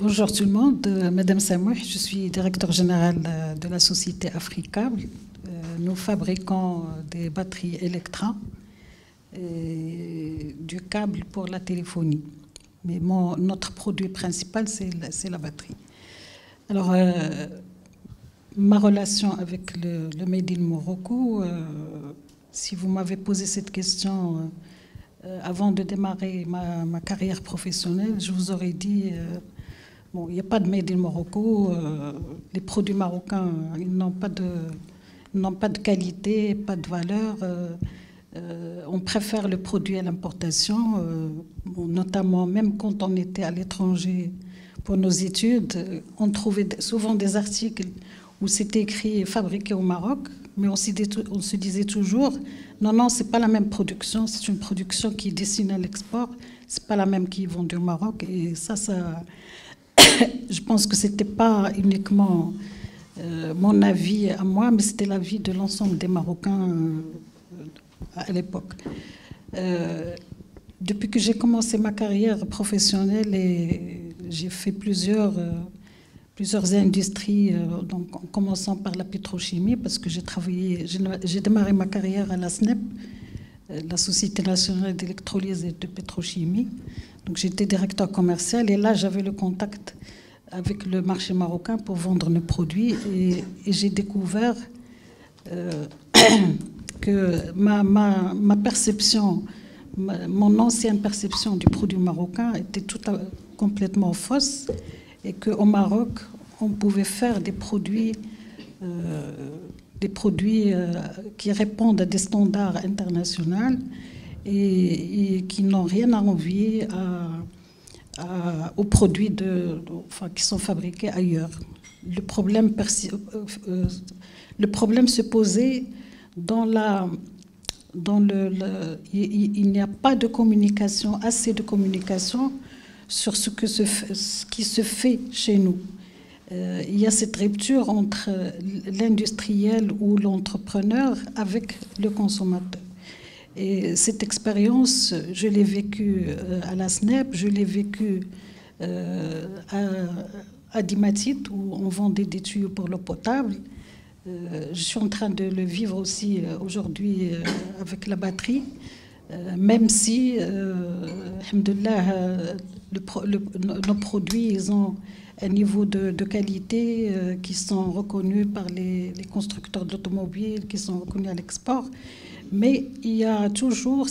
Bonjour tout le monde, Madame Samouh, je suis directeur général de la société Africable. Nous fabriquons des batteries Electra et du câble pour la téléphonie. Mais notre produit principal, c'est la batterie. Alors, ma relation avec le Made in Morocco, si vous m'avez posé cette question avant de démarrer ma carrière professionnelle, je vous aurais dit, bon, il n'y a pas de Made in Morocco, les produits marocains, ils n'ont pas de qualité, pas de valeur. On préfère le produit à l'importation, notamment même quand on était à l'étranger pour nos études, on trouvait souvent des articles où c'était écrit « fabriqué au Maroc », mais on se disait toujours « non, c'est pas la même production, c'est une production qui est destinée à l'export, c'est pas la même qui est vendue au Maroc ». Et ça je pense que c'était pas uniquement mon avis à moi, mais c'était l'avis de l'ensemble des Marocains à l'époque. Depuis que j'ai commencé ma carrière professionnelle, et j'ai fait plusieurs industries, donc en commençant par la pétrochimie, parce que j'ai démarré ma carrière à la SNEP, la Société nationale d'électrolyse et de pétrochimie. Donc j'étais directeur commercial et là j'avais le contact avec le marché marocain pour vendre nos produits et j'ai découvert que ma perception, mon ancienne perception du produit marocain était complètement fausse et qu'au Maroc, on pouvait faire des produits qui répondent à des standards internationaux et qui n'ont rien à envier aux produits qui sont fabriqués ailleurs. Le problème se posait il n'y a pas de communication, assez de communication sur ce qui se fait chez nous. Il y a cette rupture entre l'industriel ou l'entrepreneur avec le consommateur. Et cette expérience, je l'ai vécue à la SNEP, je l'ai vécue à Dimatit, où on vendait des tuyaux pour l'eau potable. Je suis en train de le vivre aussi aujourd'hui avec la batterie, même si, alhamdoulilah, nos produits, ils ont un niveau de qualité qui sont reconnus par les constructeurs d'automobiles, qui sont reconnus à l'export. Mais il y a toujours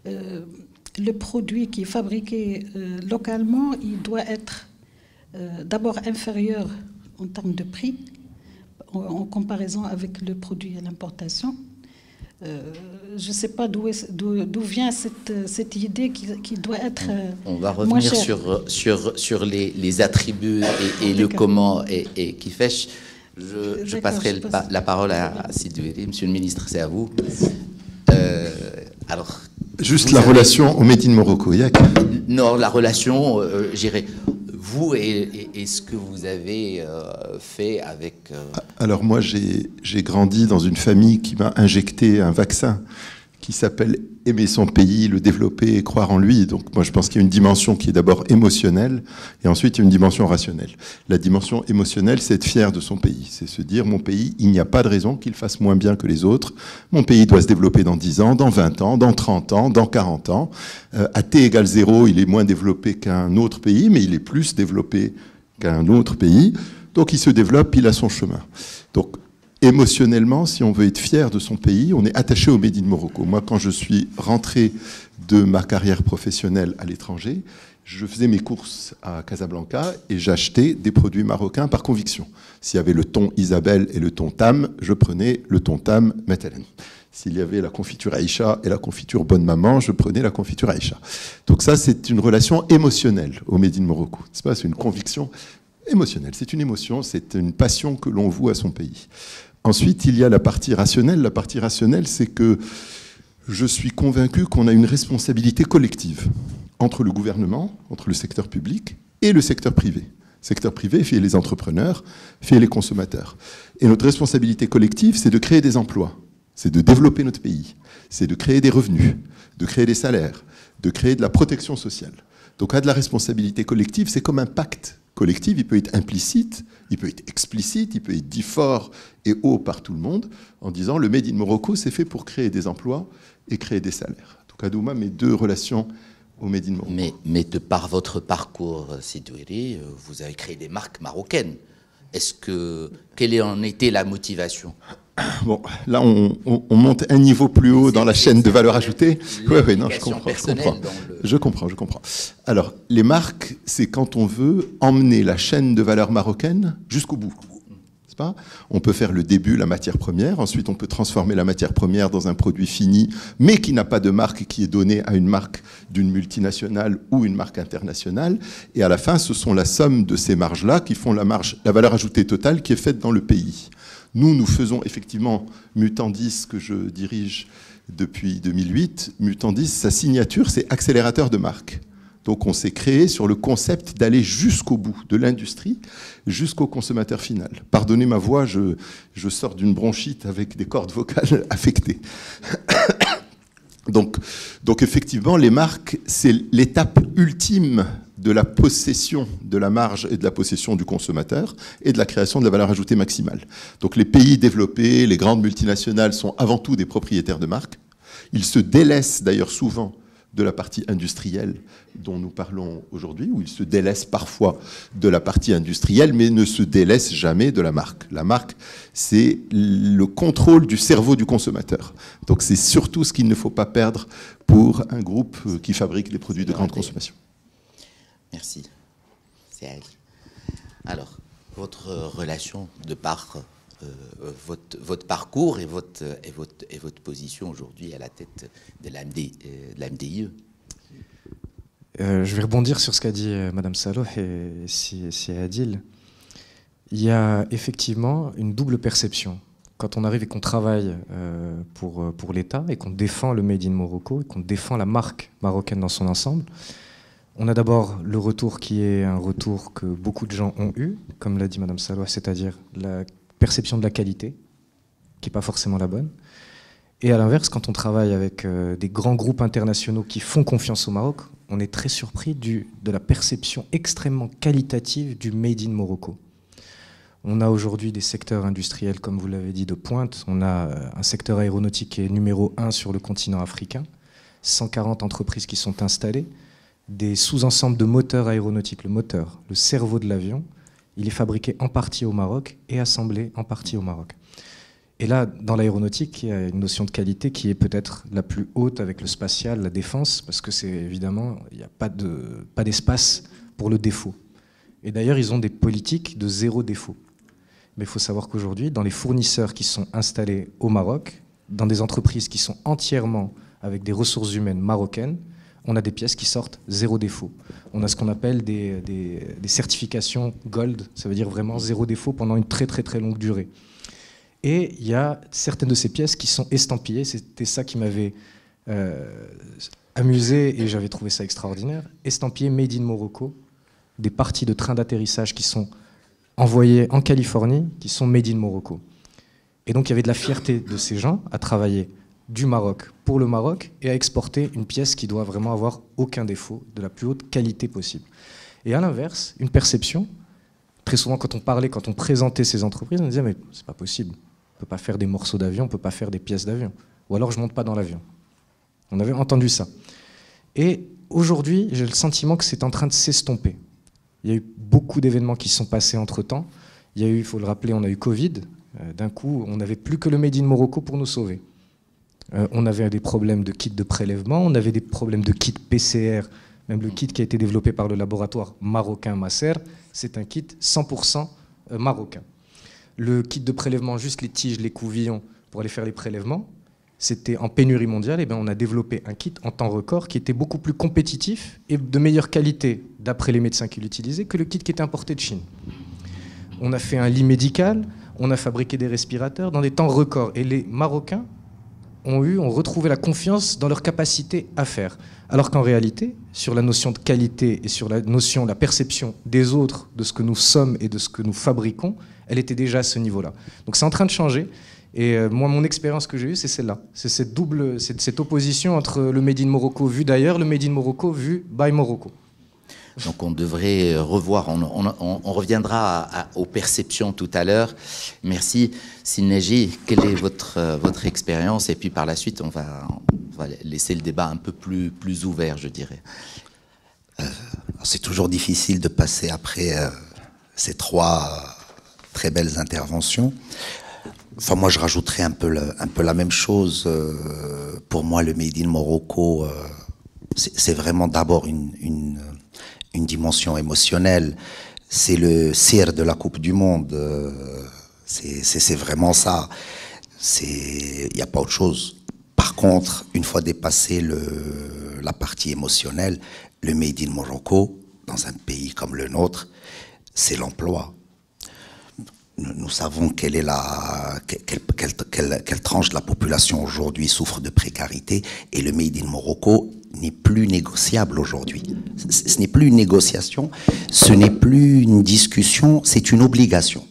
le produit qui est fabriqué localement, il doit être d'abord inférieur en termes de prix, en comparaison avec le produit à l'importation. Je ne sais pas d'où vient cette idée qui doit être on va revenir sur les attributs et le comment et qui fait. Je passerai la parole à Sidoueri. Monsieur le ministre, c'est à vous. Alors, juste la relation au Made in Morocco. Non, la relation, j'irai. Vous et ce que vous avez fait avec... Alors moi, j'ai grandi dans une famille qui m'a injecté un vaccin qui s'appelle aimer son pays, le développer et croire en lui. Donc moi, je pense qu'il y a une dimension qui est d'abord émotionnelle et ensuite il y a une dimension rationnelle. La dimension émotionnelle, c'est être fier de son pays. C'est se dire, mon pays, il n'y a pas de raison qu'il fasse moins bien que les autres. Mon pays doit se développer dans 10 ans, dans 20 ans, dans 30 ans, dans 40 ans. À t égale 0, il est moins développé qu'un autre pays, mais il est plus développé qu'un autre pays. Donc il se développe, il a son chemin. Donc émotionnellement, si on veut être fier de son pays, on est attaché au Made in Morocco. Moi, quand je suis rentré de ma carrière professionnelle à l'étranger, je faisais mes courses à Casablanca et j'achetais des produits marocains par conviction. S'il y avait le thon Isabelle et le thon Tam, je prenais le thon Tam Metelen. S'il y avait la confiture Aïcha et la confiture Bonne Maman, je prenais la confiture Aïcha. Donc ça, c'est une relation émotionnelle au Made in Morocco. C'est pas, c'est une conviction émotionnelle. C'est une émotion, c'est une passion que l'on voue à son pays. Ensuite, il y a la partie rationnelle. La partie rationnelle, c'est que je suis convaincu qu'on a une responsabilité collective entre le gouvernement, entre le secteur public et le secteur privé. Le secteur privé fait les entrepreneurs, fait les consommateurs. Et notre responsabilité collective, c'est de créer des emplois, c'est de développer notre pays, c'est de créer des revenus, de créer des salaires, de créer de la protection sociale. Donc à de la responsabilité collective, c'est comme un pacte collectif, il peut être implicite, il peut être explicite, il peut être dit fort et haut par tout le monde, en disant le Made in Morocco, c'est fait pour créer des emplois et créer des salaires. Donc Adouma met deux relations au Made in Morocco. Mais de par votre parcours, Sidouiri, vous avez créé des marques marocaines. Quelle en était la motivation? Bon, là, on monte un niveau plus haut dans la chaîne de valeur ajoutée. Oui, non, je comprends. Alors, les marques, c'est quand on veut emmener la chaîne de valeur marocaine jusqu'au bout. N'est-ce pas? On peut faire le début, la matière première. Ensuite, on peut transformer la matière première dans un produit fini, mais qui n'a pas de marque, qui est donné à une marque d'une multinationale ou une marque internationale. Et à la fin, ce sont la somme de ces marges-là qui font la valeur ajoutée totale qui est faite dans le pays. Nous faisons effectivement Mutandis, que je dirige depuis 2008. Mutandis, sa signature, c'est accélérateur de marque. Donc on s'est créé sur le concept d'aller jusqu'au bout de l'industrie, jusqu'au consommateur final. Pardonnez ma voix, je sors d'une bronchite avec des cordes vocales affectées. Donc effectivement, les marques, c'est l'étape ultime de la possession de la marge et de la possession du consommateur et de la création de la valeur ajoutée maximale. Donc les pays développés, les grandes multinationales sont avant tout des propriétaires de marques. Ils se délaissent d'ailleurs souvent de la partie industrielle dont nous parlons aujourd'hui, où ils se délaissent parfois de la partie industrielle, mais ne se délaissent jamais de la marque. La marque, c'est le contrôle du cerveau du consommateur. Donc c'est surtout ce qu'il ne faut pas perdre pour un groupe qui fabrique des produits de grande consommation. Merci. C'est Ali. Alors, votre relation de par votre parcours et votre position aujourd'hui à la tête de l'AMDIE. Je vais rebondir sur ce qu'a dit Madame Saloh et si Adil. Il y a effectivement une double perception. Quand on arrive et qu'on travaille pour l'État et qu'on défend le Made in Morocco et qu'on défend la marque marocaine dans son ensemble, on a d'abord le retour qui est un retour que beaucoup de gens ont eu, comme l'a dit Madame Saloh, c'est-à-dire la perception de la qualité, qui n'est pas forcément la bonne. Et à l'inverse, quand on travaille avec des grands groupes internationaux qui font confiance au Maroc, on est très surpris de la perception extrêmement qualitative du Made in Morocco. On a aujourd'hui des secteurs industriels, comme vous l'avez dit, de pointe. On a un secteur aéronautique qui est numéro 1 sur le continent africain, 140 entreprises qui sont installées, des sous-ensembles de moteurs aéronautiques. Le moteur, le cerveau de l'avion, il est fabriqué en partie au Maroc et assemblé en partie au Maroc. Et là, dans l'aéronautique, il y a une notion de qualité qui est peut-être la plus haute avec le spatial, la défense, parce que c'est évidemment, il n'y a pas d'espace pour le défaut. Et d'ailleurs, ils ont des politiques de zéro défaut. Mais il faut savoir qu'aujourd'hui, dans les fournisseurs qui sont installés au Maroc, dans des entreprises qui sont entièrement avec des ressources humaines marocaines, on a des pièces qui sortent zéro défaut. On a ce qu'on appelle des certifications gold, ça veut dire vraiment zéro défaut pendant une très très très longue durée. Et il y a certaines de ces pièces qui sont estampillées, c'était ça qui m'avait amusé et j'avais trouvé ça extraordinaire, estampillées Made in Morocco, des parties de trains d'atterrissage qui sont envoyées en Californie, qui sont Made in Morocco. Et donc il y avait de la fierté de ces gens à travailler du Maroc pour le Maroc et à exporter une pièce qui doit vraiment avoir aucun défaut, de la plus haute qualité possible. Et à l'inverse, une perception, très souvent quand on présentait ces entreprises, on disait mais c'est pas possible, on peut pas faire des morceaux d'avion, on peut pas faire des pièces d'avion, ou alors je monte pas dans l'avion. On avait entendu ça. Et aujourd'hui, j'ai le sentiment que c'est en train de s'estomper. Il y a eu beaucoup d'événements qui sont passés entre-temps. Il y a eu, il faut le rappeler, on a eu Covid. D'un coup, on n'avait plus que le Made in Morocco pour nous sauver. On avait des problèmes de kits de prélèvement, on avait des problèmes de kits PCR, même le kit qui a été développé par le laboratoire marocain Masser, c'est un kit 100% marocain. Le kit de prélèvement, juste les tiges, les couvillons pour aller faire les prélèvements, c'était en pénurie mondiale, et bien on a développé un kit en temps record qui était beaucoup plus compétitif et de meilleure qualité, d'après les médecins qui l'utilisaient, que le kit qui était importé de Chine. On a fait un lit médical, on a fabriqué des respirateurs dans des temps records, et les Marocains ont retrouvé la confiance dans leur capacité à faire. Alors qu'en réalité, sur la notion de qualité et sur la perception des autres, de ce que nous sommes et de ce que nous fabriquons, elle était déjà à ce niveau-là. Donc c'est en train de changer. Et moi, mon expérience que j'ai eue, c'est celle-là. C'est cette opposition entre le Made in Morocco vu d'ailleurs, le Made in Morocco vu by Morocco. Donc on devrait revoir, on reviendra aux perceptions tout à l'heure. Merci. Sinéji, quelle est votre expérience? Et puis par la suite, on va laisser le débat un peu plus ouvert, je dirais. C'est toujours difficile de passer après ces trois très belles interventions. Enfin, moi, je rajouterais un peu la même chose. Pour moi, le Made in Morocco, c'est vraiment d'abord une dimension émotionnelle. C'est le CIR de la Coupe du Monde. C'est vraiment ça. Il n'y a pas autre chose. Par contre, une fois dépassé la partie émotionnelle, le Made in Morocco, dans un pays comme le nôtre, c'est l'emploi. Nous savons quelle tranche de la population aujourd'hui souffre de précarité, et le Made in Morocco n'est plus négociable aujourd'hui. Ce n'est plus une négociation, ce n'est plus une discussion, c'est une obligation.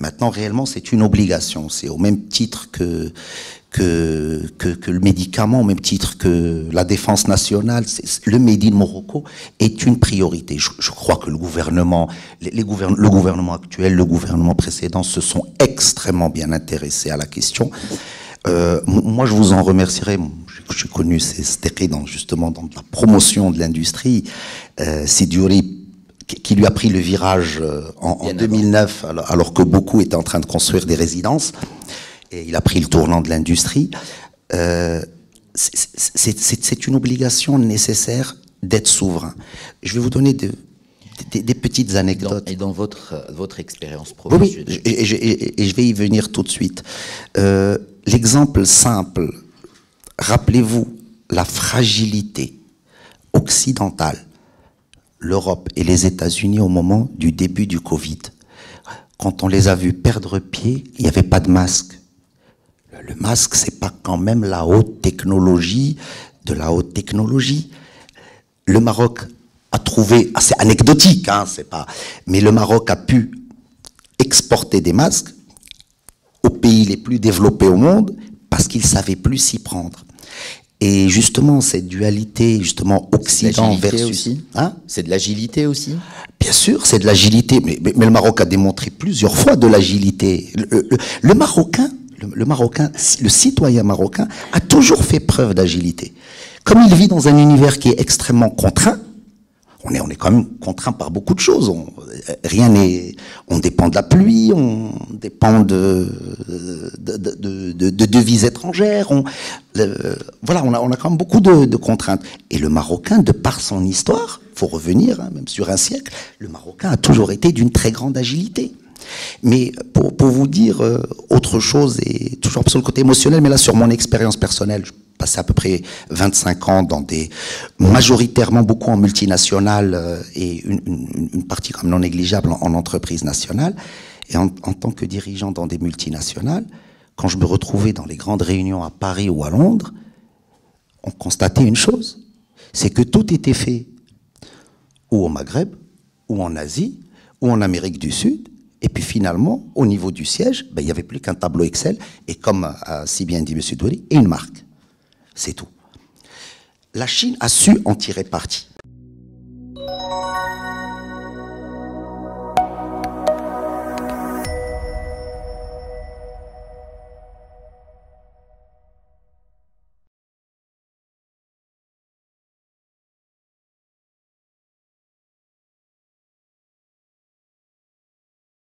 Maintenant, réellement, c'est une obligation. C'est au même titre que le médicament, au même titre que la défense nationale. Le Made in Morocco est une priorité. Je crois que le gouvernement actuel, le gouvernement précédent se sont extrêmement bien intéressés à la question. Moi, je vous en remercierai. J'ai connu Stéphane justement dans la promotion de l'industrie. Sidouri, qui lui a pris le virage en 2009, alors que beaucoup étaient en train de construire des résidences. Et il a pris le tournant de l'industrie. C'est une obligation nécessaire d'être souverain. Je vais vous donner des petites anecdotes. Et dans votre expérience professionnelle. Oui, et je vais y venir tout de suite. L'exemple simple, rappelez-vous la fragilité occidentale, l'Europe et les États-Unis au moment du début du Covid. Quand on les a vus perdre pied, il n'y avait pas de masque. Le masque, c'est pas quand même la haute technologie, de la haute technologie. Le Maroc a trouvé, c'est anecdotique, hein, c'est pas, mais le Maroc a pu exporter des masques aux pays les plus développés au monde parce qu'ils savaient plus s'y prendre. Et justement, cette dualité, justement, Occident versus... Hein, c'est de l'agilité aussi. Bien sûr, c'est de l'agilité, mais le Maroc a démontré plusieurs fois de l'agilité. Le Marocain, le citoyen marocain a toujours fait preuve d'agilité. Comme il vit dans un univers qui est extrêmement contraint, on est quand même contraint par beaucoup de choses. On dépend de la pluie, on dépend de devises étrangères. Voilà, on a quand même beaucoup de contraintes. Et le Marocain, de par son histoire, faut revenir, hein, même sur un siècle, le Marocain a toujours été d'une très grande agilité. Mais pour vous dire autre chose, et toujours sur le côté émotionnel, mais là sur mon expérience personnelle, je passais à peu près 25 ans dans majoritairement beaucoup en multinationales et une partie quand même non négligeable en entreprise nationale. Et en tant que dirigeant dans des multinationales, quand je me retrouvais dans les grandes réunions à Paris ou à Londres, on constatait une chose, c'est que tout était fait ou au Maghreb, ou en Asie, ou en Amérique du Sud. Et puis finalement, au niveau du siège, il n'y avait plus qu'un tableau Excel, et comme a si bien dit M. Doury, et une marque. C'est tout. La Chine a su en tirer parti.